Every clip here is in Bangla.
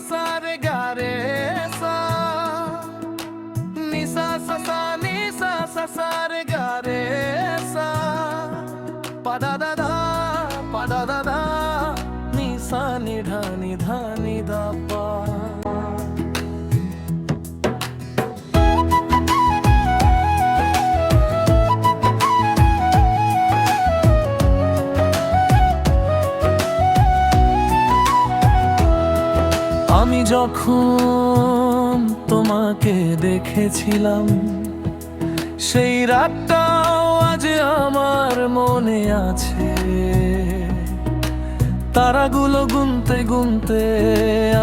সা রে গা রে সা, নি সা সা সা নি সা সা সা রে গা রে সা, পা দা দা দা পা দা দা দা, নি সা নি ধা নি ধা নি দা পা। আমি যখন তোমাকে দেখেছিলাম সেই রাতটাও আজ আমার মনে আছে। তারাগুলো গুনতে গুনতে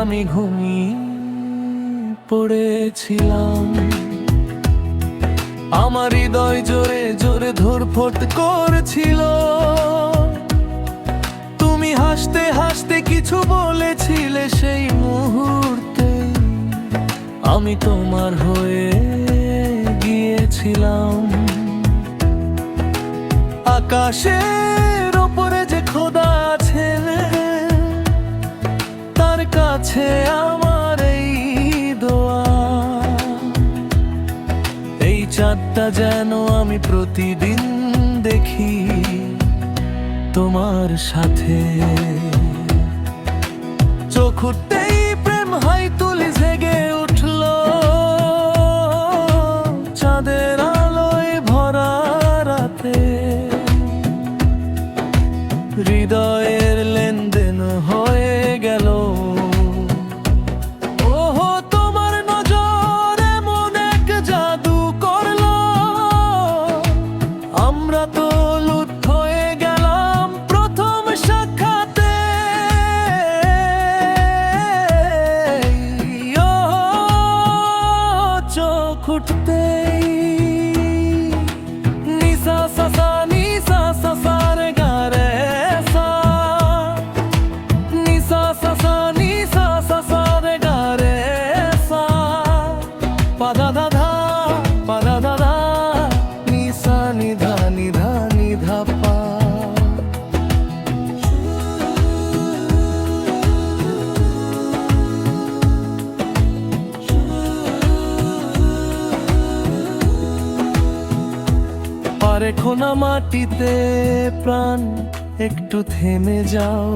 আমি ঘুমিয়ে পড়েছিলাম। আমার হৃদয় জোরে জোরে ধড়ফড় করছিল। তুমি হাসতে হাসতে কিছু বলেছিলে সেই মুহূর্তে, আমি তোমার হয়ে গিয়েছিলাম। আকাশের ওপরে যে খোদা আছেন, তার কাছে আমার এই দোয়া, এই চাঁদটা যেন আমি প্রতিদিন দেখি তোমার সাথে। চোখ উঠতেই প্রেম হাই তুলি জেগে উঠল, চাঁদের আলোয় ভরা রাতে। হৃদয়ের লেনদেন হয়ে গেল। ওহো তোমার নজর এমন এক জাদু করলো, আমরা তো লুপ্ত হয়ে গেলাম প্রথম সাক্ষাতে। চোখ উঠতেই নি সা সা সা নি সা সা সা রে গা রে সা, নি সা সা সা নি সা সা সা রে গা রে সা, পা দা দা ধা পা দা দা ধা, নি সা নি ধা নি ধা নি ধা পা। পারে খোনা মাটিতে প্রাণ একটু থেমে যাও,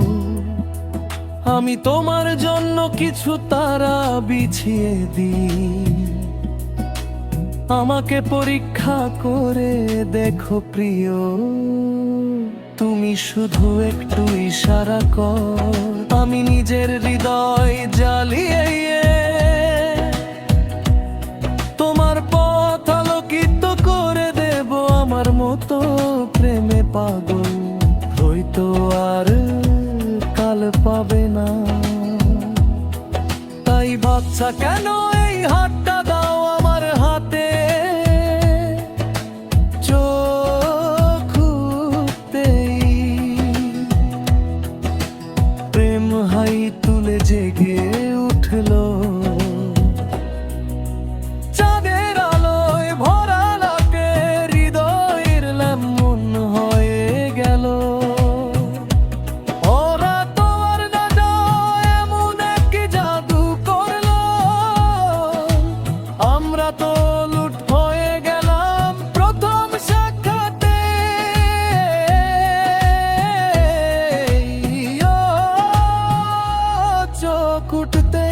আমি তোমার জন্য কিছু তারা বিছিয়ে দিই। আমাকে পরীক্ষা করে দেখো প্রিয়, তুমি শুধু একটু ইশারা কর, আমি নিজের হৃদয় জ্বালিয়ে তোমার পথ আলোকিত করে দেব। আমার মতো প্রেমে পাগল হয়তো আর কাল পাবে না। তাই ভাবছা কেন এই হাতটা দাও আমার হাতে, চোখ খুলতেই প্রেম হাই তুলে জেগে উঠলো। চাঁদের আলোয় ভরা লাগে, হৃদয়ের লেমন হয়ে গেল। ওরা তোমার না এমন এক জাদু করলো, আমরা তো লুট হয়ে গেলাম প্রথম সাক্ষাতে। চোখ উঠতে